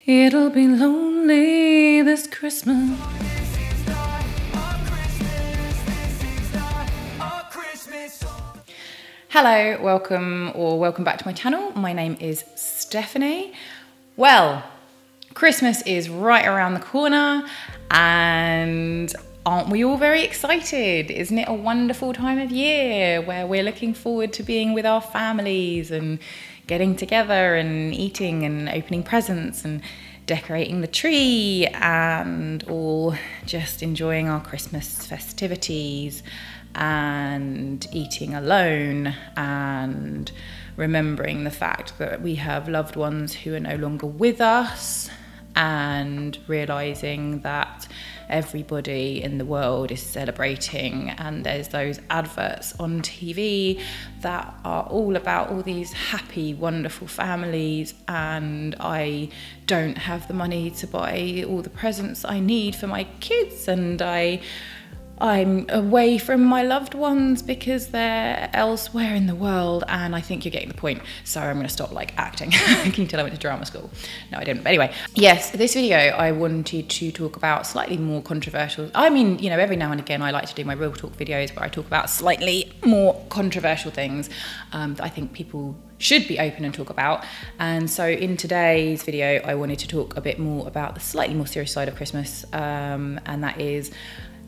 It'll be lonely this Christmas. Hello, welcome back to my channel. My name is Stephanie. Well, Christmas is right around the corner and aren't we all very excited? Isn't it a wonderful time of year where we're looking forward to being with our families and getting together and eating and opening presents and decorating the tree and all just enjoying our Christmas festivities and eating alone and remembering the fact that we have loved ones who are no longer with us and realising that everybody in the world is celebrating, and there's those adverts on TV that are all about all these happy, wonderful families, and I don't have the money to buy all the presents I need for my kids, and I'm away from my loved ones because they're elsewhere in the world, and I think you're getting the point. So I'm gonna stop acting. Can you tell I went to drama school? No, I didn't. But anyway, yes, this video I wanted to talk about slightly more controversial. I mean, you know, every now and again I like to do my real talk videos where I talk about slightly more controversial things that I think people should be open and talk about. And so in today's video, I wanted to talk a bit more about the slightly more serious side of Christmas, and that is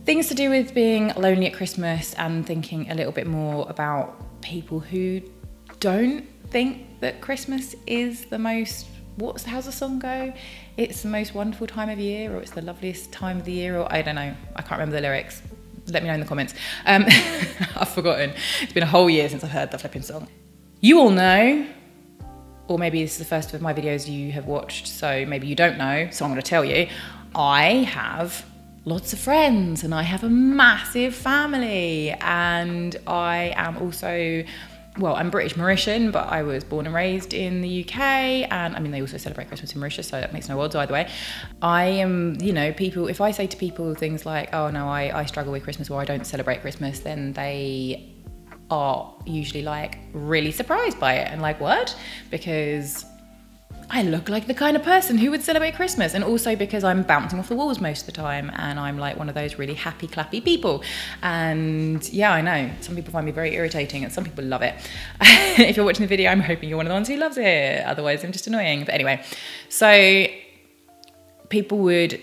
things to do with being lonely at Christmas and thinking a little bit more about people who don't think that Christmas is the most, how's the song go? It's the most wonderful time of year, or it's the loveliest time of the year, or I don't know, I can't remember the lyrics. Let me know in the comments. I've forgotten. It's been a whole year since I've heard the flipping song. You all know, or maybe this is the first of my videos you have watched, so maybe you don't know, so I'm gonna tell you, I have lots of friends and I have a massive family, and I am also, well, I'm British Mauritian, but I was born and raised in the UK, and I mean they also celebrate Christmas in Mauritius, so that makes no odds either way. I am, you know, people, if I say to people things like, oh no, I struggle with Christmas or I don't celebrate Christmas, then they are usually really surprised by it and what? Because I look like the kind of person who would celebrate Christmas, and also because I'm bouncing off the walls most of the time and I'm one of those really happy clappy people. And yeah, I know some people find me very irritating and some people love it. If you're watching the video, I'm hoping you're one of the ones who loves it, otherwise I'm just annoying. But anyway, so people would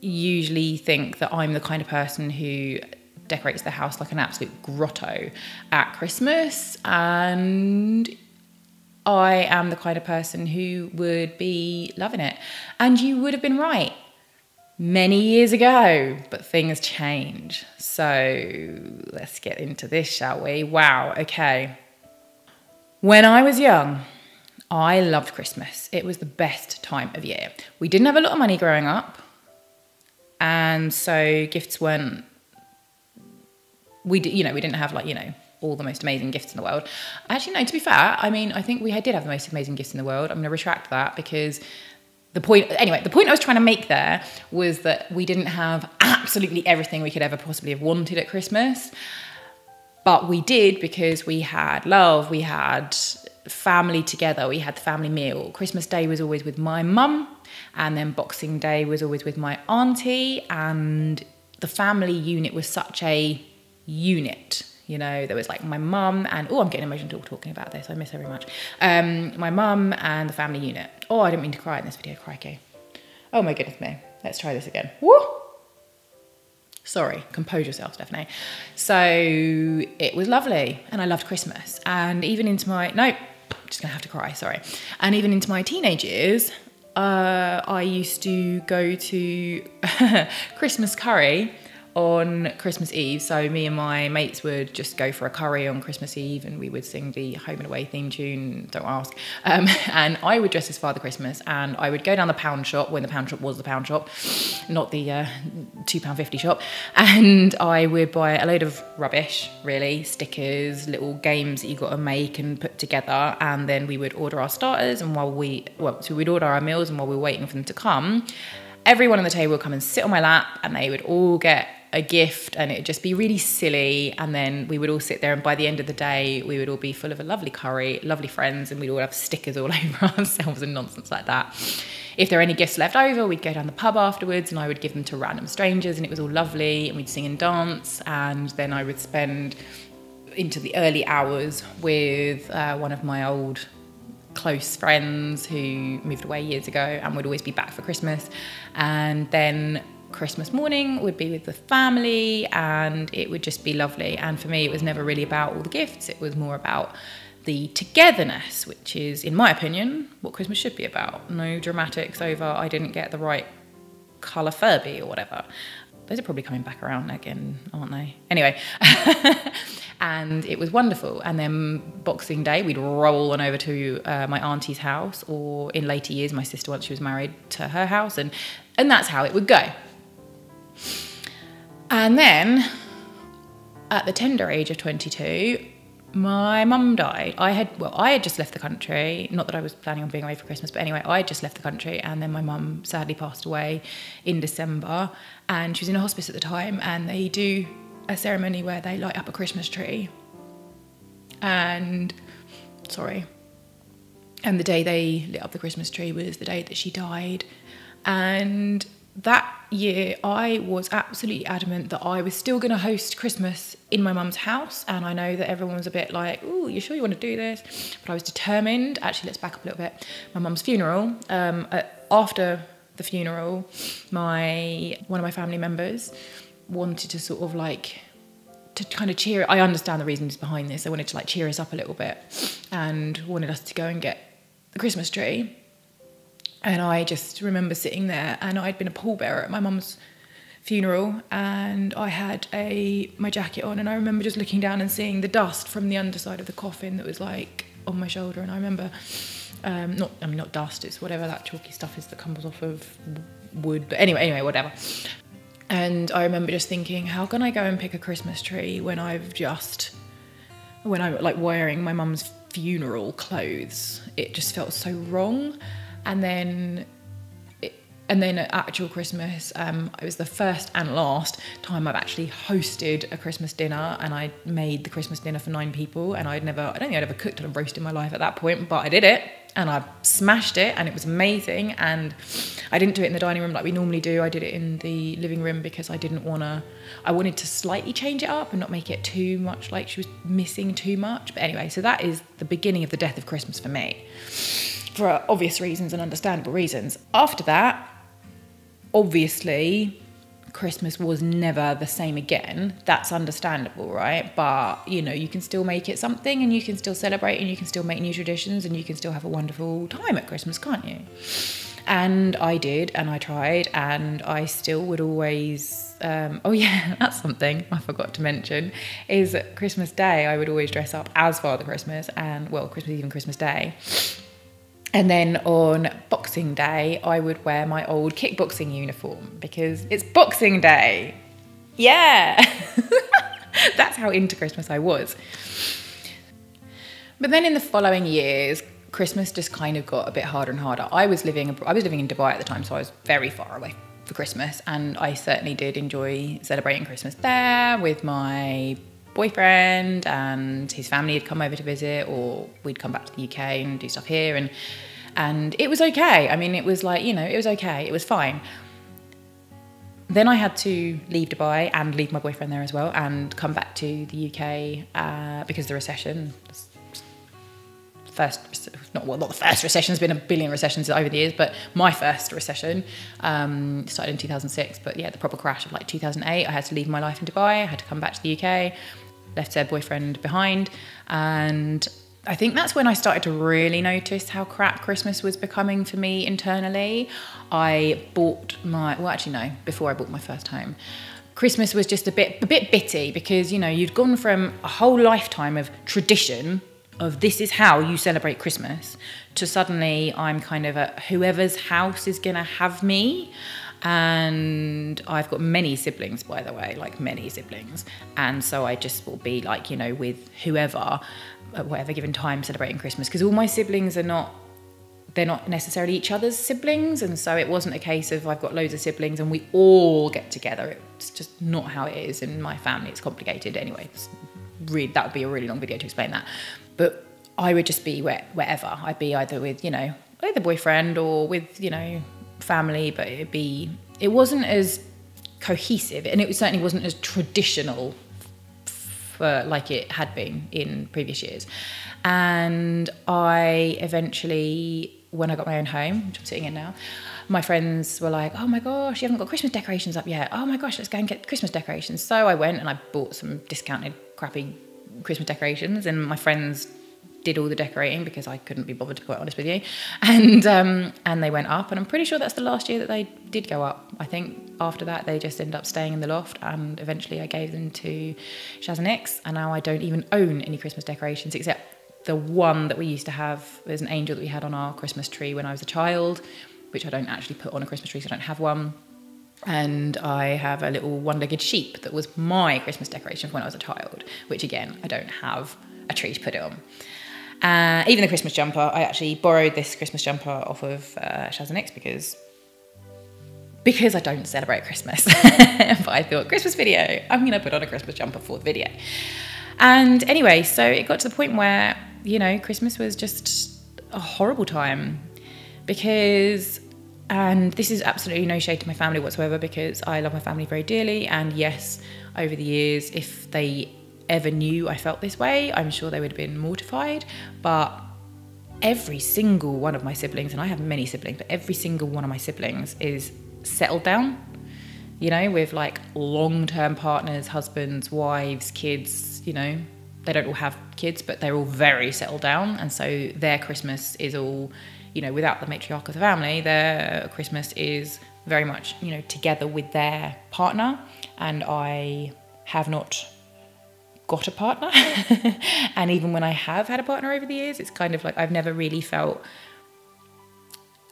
usually think that I'm the kind of person who decorates the house like an absolute grotto at Christmas, and I am the kind of person who would be loving it. And you would have been right many years ago, but things change. So let's get into this, shall we? Wow, okay. When I was young, I loved Christmas. It was the best time of year. We didn't have a lot of money growing up, and so gifts weren't, we didn't have all the most amazing gifts in the world. Actually, no, to be fair, I mean, I think we did have the most amazing gifts in the world. I'm going to retract that, because the point I was trying to make there was that we didn't have absolutely everything we could ever possibly have wanted at Christmas, but we did because we had love, we had family together, we had the family meal. Christmas Day was always with my mum, and then Boxing Day was always with my auntie, and the family unit was such a unit. You know, there was my mum and, oh, I'm getting emotional talking about this. I miss her very much. My mum and the family unit. Oh, I didn't mean to cry in this video, crikey. Oh my goodness me. Let's try this again. Woo! Sorry, compose yourself, Stephanie. So it was lovely, and I loved Christmas. And even into my, no, I'm just gonna have to cry, sorry. And even into my teenage years, I used to go to Christmas curry on Christmas Eve. So me and my mates would just go for a curry on Christmas Eve, and we would sing the Home and Away theme tune, don't ask. And I would dress as Father Christmas, and I would go down the pound shop, when the pound shop was the pound shop, not the £2.50 shop, and I would buy a load of rubbish, really, stickers, little games that you got to make and put together, and then we would order our starters, and so we'd order our meals, and while we were waiting for them to come, everyone on the table would come and sit on my lap, and they would all get a gift and it'd just be really silly, and then we would all sit there, and by the end of the day we would all be full of a lovely curry, lovely friends, and we'd all have stickers all over ourselves and nonsense like that. If there are any gifts left over, we'd go down the pub afterwards and I would give them to random strangers, and it was all lovely, and we'd sing and dance, and then I would spend into the early hours with one of my old close friends who moved away years ago and would always be back for Christmas. And then Christmas morning would be with the family, and it would just be lovely. And for me, it was never really about all the gifts. It was more about the togetherness, which is, in my opinion, what Christmas should be about. No dramatics over I didn't get the right colour Furby or whatever. Those are probably coming back around again, aren't they? Anyway, and it was wonderful. And then Boxing Day, we'd roll on over to my auntie's house, or in later years, my sister, once she was married, to her house, and that's how it would go. And then, at the tender age of 22, my mum died. I had just left the country. Not that I was planning on being away for Christmas, but anyway, I had just left the country, and then my mum sadly passed away in December, and she was in a hospice at the time, and they do a ceremony where they light up a Christmas tree. And the day they lit up the Christmas tree was the day that she died. And that year, I was absolutely adamant that I was still going to host Christmas in my mum's house. And I know that everyone was a bit like, "Ooh, you sure you want to do this?" But I was determined. Actually, let's back up a little bit. My mum's funeral, after the funeral, one of my family members wanted to sort of like, to kind of cheer. I understand the reasons behind this. They wanted to like cheer us up a little bit and wanted us to go and get the Christmas tree. And I just remember sitting there, and I'd been a pallbearer at my mum's funeral, and I had my jacket on, and I remember just looking down and seeing the dust from the underside of the coffin that was like on my shoulder. And I remember, not dust, it's whatever that chalky stuff is that comes off of wood, but anyway, whatever. And I remember just thinking, how can I go and pick a Christmas tree when I'm like wearing my mum's funeral clothes? It just felt so wrong. And then at actual Christmas, it was the first and last time I've actually hosted a Christmas dinner, and I made the Christmas dinner for 9 people, and I don't think I'd ever cooked on a roast in my life at that point, but I did it, and I smashed it, and it was amazing. And I didn't do it in the dining room like we normally do. I did it in the living room because I wanted to slightly change it up and not make it too much like she was missing too much. But anyway, so that is the beginning of the death of Christmas for me, for obvious reasons and understandable reasons. After that, obviously, Christmas was never the same again. That's understandable, right? But, you can still make it something, and you can still celebrate, and you can still make new traditions, and you can still have a wonderful time at Christmas, can't you? And I did, and I tried, and I still would always... that's something I forgot to mention, is Christmas Day, I would always dress up as Father Christmas, and, Christmas Eve and Christmas Day. And then on Boxing Day, I would wear my old kickboxing uniform because it's Boxing Day. Yeah. That's how into Christmas I was. But then in the following years, Christmas just kind of got a bit harder and harder. I was living in Dubai at the time, so I was very far away for Christmas. And I certainly did enjoy celebrating Christmas there with my boyfriend, and his family had come over to visit, or we'd come back to the UK and do stuff here, and it was okay. I mean, it was like, it was okay, it was fine. Then I had to leave Dubai and leave my boyfriend there as well, and come back to the UK because of the recession. Not the first recession, there's been a billion recessions over the years, but my first recession started in 2006. But yeah, the proper crash of like 2008, I had to leave my life in Dubai, I had to come back to the UK, left said boyfriend behind, and I think that's when I started to really notice how crap Christmas was becoming for me internally. Before I bought my first home, Christmas was just a bit bitty because, you'd gone from a whole lifetime of tradition of this is how you celebrate Christmas to suddenly I'm kind of at whoever's house is gonna have me. And I've got many siblings, by the way, like many siblings. And so I just will be like, with whoever at whatever given time celebrating Christmas, because all my siblings they're not necessarily each other's siblings, and so it wasn't a case of I've got loads of siblings and we all get together. It's just not how it is in my family. It's complicated anyway. That would be a really long video to explain that. But I would just be wherever. I'd be either with, you know, either boyfriend or with, you know, family, but it wasn't as cohesive, and it certainly wasn't as traditional for like it had been in previous years. And I eventually, when I got my own home, which I'm sitting in now, my friends were like, oh my gosh, you haven't got Christmas decorations up yet. Oh my gosh, let's go and get Christmas decorations. So I went and I bought some discounted crappy Christmas decorations, and my friends did all the decorating because I couldn't be bothered, to be quite honest with you. And they went up, and I'm pretty sure that's the last year that they did go up. I think after that they just ended up staying in the loft, and eventually I gave them to Shaz and X, and now I don't even own any Christmas decorations except the one that we used to have. There's an angel that we had on our Christmas tree when I was a child, which I don't actually put on a Christmas tree, so I don't have one. And I have a little one-legged sheep that was my Christmas decoration when I was a child, which again, I don't have a tree to put it on. Even the Christmas jumper, I actually borrowed this Christmas jumper off of Shaz and X because I don't celebrate Christmas. But I thought, Christmas video, I'm going to put on a Christmas jumper for the video. And anyway, so it got to the point where, you know, Christmas was just a horrible time because, and this is absolutely no shade to my family whatsoever, because I love my family very dearly. And yes, over the years, if they ever knew I felt this way, I'm sure they would have been mortified. But every single one of my siblings, and I have many siblings, but every single one of my siblings is settled down, you know, with like long-term partners, husbands, wives, kids. You know, they don't all have kids, but they're all very settled down. And so their Christmas is all, you know, without the matriarch of the family, their Christmas is very much, you know, together with their partner. And I have not got a partner. And even when I have had a partner over the years, it's kind of like I've never really felt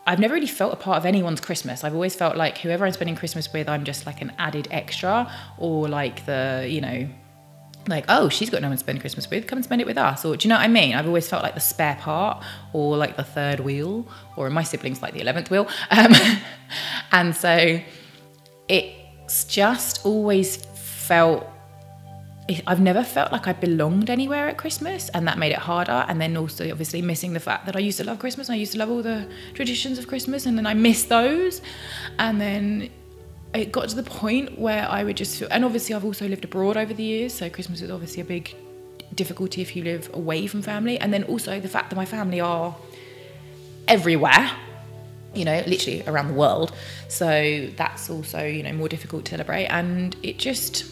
a part of anyone's Christmas. I've always felt like whoever I'm spending Christmas with, I'm just like an added extra, or like the, you know, like, oh, she's got no one to spend Christmas with, come and spend it with us. Or do you know what I mean? I've always felt like the spare part, or like the third wheel, or in my siblings, like the 11th wheel. And so it's just always felt, I've never felt like I belonged anywhere at Christmas, and that made it harder. And then also obviously missing the fact that I used to love Christmas, and I used to love all the traditions of Christmas, and then I missed those. And then it got to the point where I would just feel, and obviously I've also lived abroad over the years, so Christmas is obviously a big difficulty if you live away from family. And then also the fact that my family are everywhere, you know, literally around the world, so that's also, you know, more difficult to celebrate. And it just,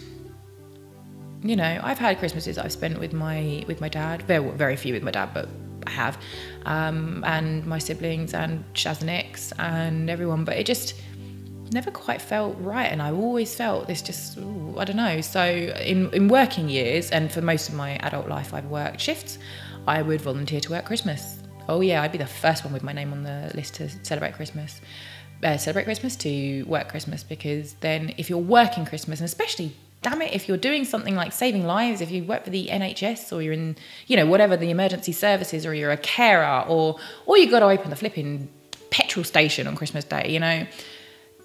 you know, I've had Christmases I've spent with my dad, very few with my dad, but I have, and my siblings and Shaz and X and everyone, but it just never quite felt right. And I always felt this just, ooh, I don't know. So in working years, and for most of my adult life I've worked shifts, I would volunteer to work Christmas. Oh yeah, I'd be the first one with my name on the list to celebrate Christmas, to work Christmas, because then if you're working Christmas, and especially, damn it, if you're doing something like saving lives, if you work for the NHS, or you're in, you know, whatever the emergency services, or you're a carer, or you got to open the flipping petrol station on Christmas Day, you know,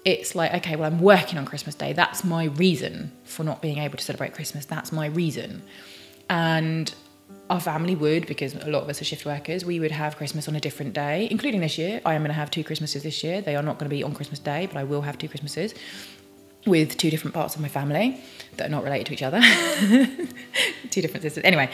it's like, okay, well, I'm working on Christmas Day. That's my reason for not being able to celebrate Christmas. That's my reason. And our family would, because a lot of us are shift workers, we would have Christmas on a different day, including this year. I am going to have 2 Christmases this year. They are not going to be on Christmas Day, but I will have 2 Christmases with 2 different parts of my family that are not related to each other. 2 different sisters. Anyway,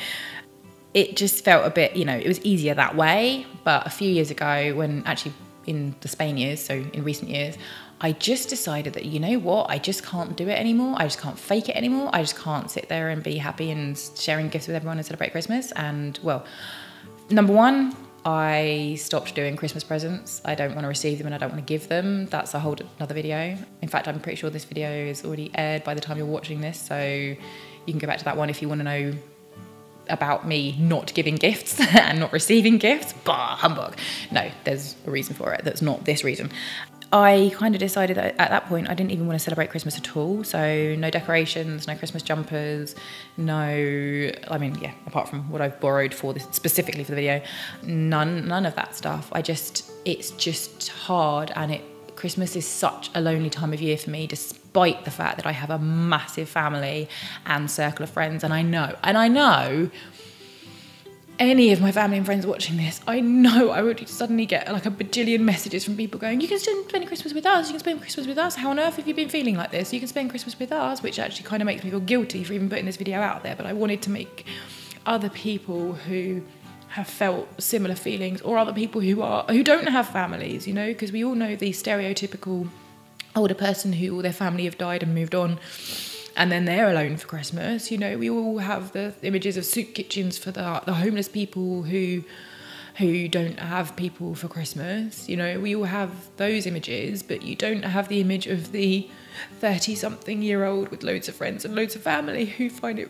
it just felt a bit, you know, it was easier that way. But a few years ago, when actually in the Spain years, so in recent years, I just decided that, you know what, I just can't do it anymore. I just can't fake it anymore. I just can't sit there and be happy and sharing gifts with everyone and celebrate Christmas. And well, number one, I stopped doing Christmas presents. I don't want to receive them and I don't want to give them. That's a whole another video. In fact, I'm pretty sure this video is already aired by the time you're watching this, so you can go back to that one if you want to know about me not giving gifts and not receiving gifts. Bah, humbug. No, there's a reason for it. That's not this reason. I kind of decided that at that point I didn't even want to celebrate Christmas at all. So no decorations, no Christmas jumpers, apart from what I've borrowed for this, specifically for the video, none of that stuff. It's just hard, and Christmas is such a lonely time of year for me, despite the fact that I have a massive family and circle of friends. And I know any of my family and friends watching this, I know I would suddenly get like a bajillion messages from people going, you can spend Christmas with us, you can spend Christmas with us, how on earth have you been feeling like this? You can spend Christmas with us, which actually kind of makes me feel guilty for even putting this video out there. But I wanted to make other people who have felt similar feelings, or other people who don't have families, you know, because we all know the stereotypical older person who all their family have died and moved on, and then they're alone for Christmas. You know, we all have the images of soup kitchens for the homeless people who don't have people for Christmas. You know, we all have those images, but you don't have the image of the 30-something-year-old with loads of friends and loads of family who find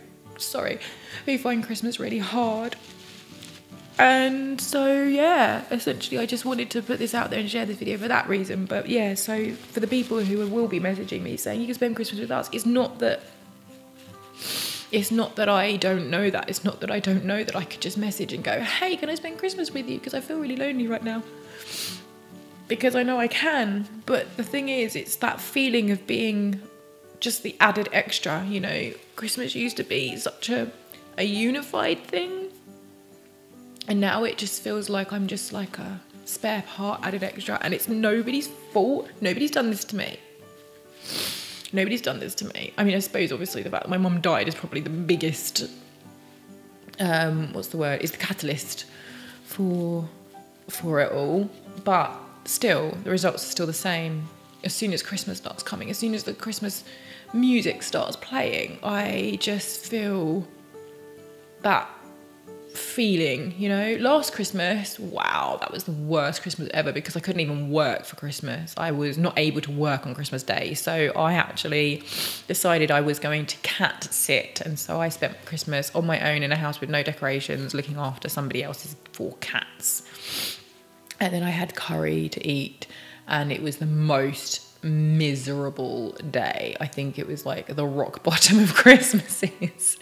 Christmas really hard. And so, yeah, essentially I just wanted to put this out there and share this video for that reason. But yeah, so for the people who will be messaging me saying you can spend Christmas with us, it's not that I don't know that. It's not that I don't know that I could just message and go, hey, can I spend Christmas with you? Because I feel really lonely right now. Because I know I can. But the thing is, it's that feeling of being just the added extra, you know. Christmas used to be such a unified thing. And now it just feels like I'm just like a spare part added extra, and it's nobody's fault. Nobody's done this to me. I mean, I suppose obviously the fact that my mum died is probably the biggest, is the catalyst for it all. But still, the results are still the same. As soon as Christmas starts coming, as soon as the Christmas music starts playing, I just feel that feeling, you know. Last Christmas, wow, that was the worst Christmas ever, because I couldn't even work for Christmas. I was not able to work on Christmas Day, so I actually decided I was going to cat sit, and so I spent Christmas on my own in a house with no decorations, looking after somebody else's 4 cats. And then I had curry to eat, and it was the most miserable day. I think it was like the rock bottom of Christmases.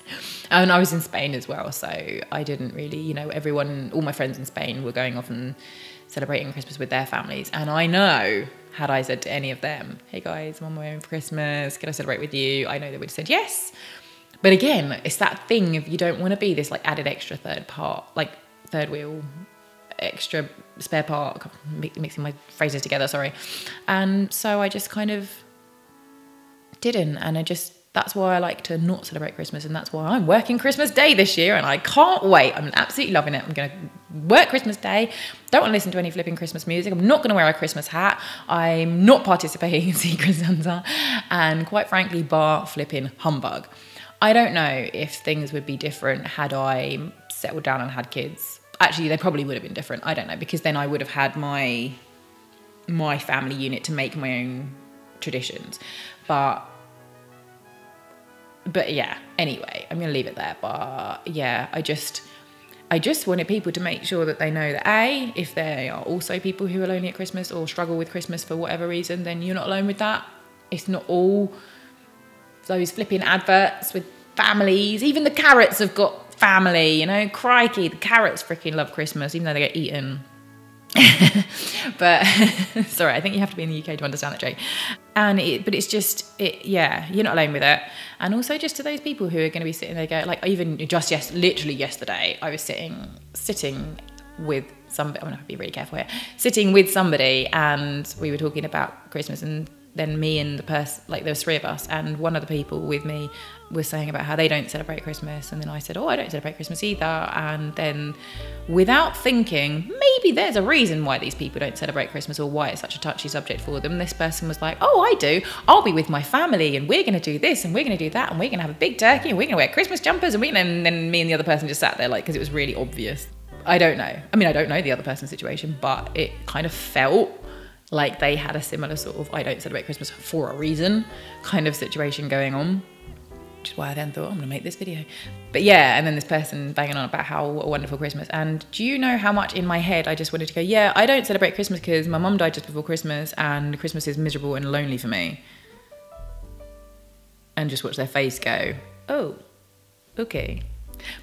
And I was in Spain as well, so I didn't really, you know, all my friends in Spain were going off and celebrating Christmas with their families. And I know, had I said to any of them, hey guys, I'm on my own for Christmas, can I celebrate with you? I know they would have said yes. But again, it's that thing of you don't want to be this like added extra third wheel, extra spare part, mixing my phrases together, sorry. And so I just kind of didn't, and that's why I like to not celebrate Christmas, and that's why I'm working Christmas Day this year, and I can't wait. I'm absolutely loving it. I'm going to work Christmas Day. Don't want to listen to any flipping Christmas music. I'm not going to wear a Christmas hat. I'm not participating in Secret Santa, and quite frankly, bar flipping humbug. I don't know if things would be different had I settled down and had kids. Actually, they probably would have been different. I don't know, because then I would have had my family unit to make my own traditions. But yeah, anyway, I'm going to leave it there. But yeah, I just wanted people to make sure that they know that A, if they are also people who are lonely at Christmas or struggle with Christmas for whatever reason, then you're not alone with that. It's not all those flipping adverts with families. Even the carrots have got family, you know. Crikey, the carrots freaking love Christmas, even though they get eaten. But sorry, I think you have to be in the UK to understand that joke. But it's just, yeah, you're not alone with it. And also just to those people who are going to be sitting there, like even literally yesterday, I was sitting with somebody. I'm going to be really careful here. Sitting with somebody, and we were talking about Christmas, and then me and the person, like there was 3 of us, and one of the people with me was saying about how they don't celebrate Christmas, and then I said, oh, I don't celebrate Christmas either. And then without thinking, maybe there's a reason why these people don't celebrate Christmas, or why it's such a touchy subject for them, this person was like, oh, I do. I'll be with my family, and we're going to do this, and we're going to do that, and we're going to have a big turkey, and we're going to wear Christmas jumpers, and then me and the other person just sat there like, because it was really obvious. I don't know. I mean, I don't know the other person's situation, but it kind of felt like they had a similar sort of I don't celebrate Christmas for a reason kind of situation going on. which is why I then thought, I'm gonna make this video. But yeah, and then this person banging on about how a wonderful Christmas. And do you know how much in my head I just wanted to go, yeah, I don't celebrate Christmas because my mum died just before Christmas and Christmas is miserable and lonely for me. And just watch their face go, oh, okay.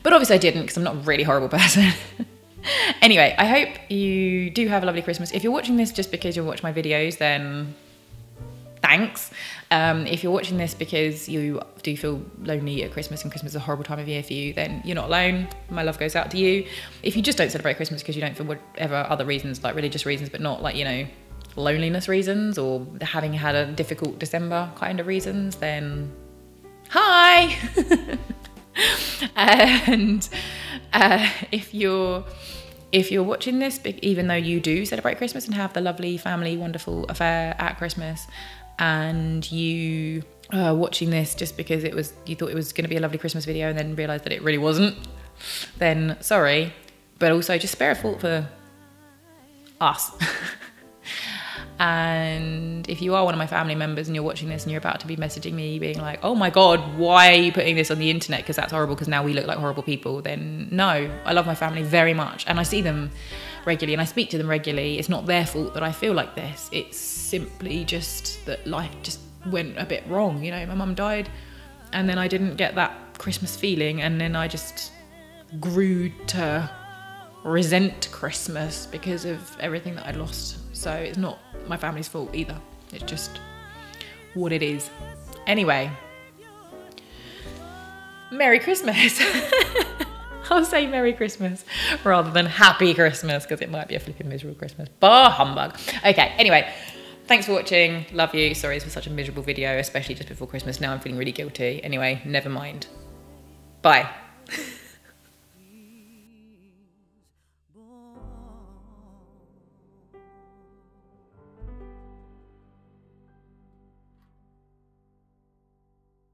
But obviously I didn't, because I'm not a really horrible person. Anyway, I hope you do have a lovely Christmas. If you're watching this just because you watch my videos, then thanks. If you're watching this because you do feel lonely at Christmas and Christmas is a horrible time of year for you, then you're not alone. My love goes out to you. If you just don't celebrate Christmas because you don't, for whatever other reasons, like religious reasons, but not like, you know, loneliness reasons or having had a difficult December kind of reasons, then hi. And if you're watching this, even though you do celebrate Christmas and have the lovely family wonderful affair at Christmas, and you are watching this just because you thought it was going to be a lovely Christmas video and then realised that it really wasn't, then sorry, but also just spare a thought for us. And if you are one of my family members and you're watching this and you're about to be messaging me being like, oh my God, why are you putting this on the internet? Because that's horrible, because now we look like horrible people. Then no, I love my family very much. And I see them regularly and I speak to them regularly. It's not their fault that I feel like this. It's simply just that life just went a bit wrong. You know, my mum died and then I didn't get that Christmas feeling. And then I just grew to resent Christmas because of everything that I'd lost. So it's not my family's fault either. It's just what it is. Anyway, Merry Christmas. I'll say Merry Christmas rather than Happy Christmas because it might be a flipping miserable Christmas. Bah humbug. Okay, anyway, thanks for watching. Love you. Sorry this was such a miserable video, especially just before Christmas. Now I'm feeling really guilty. Anyway, never mind. Bye.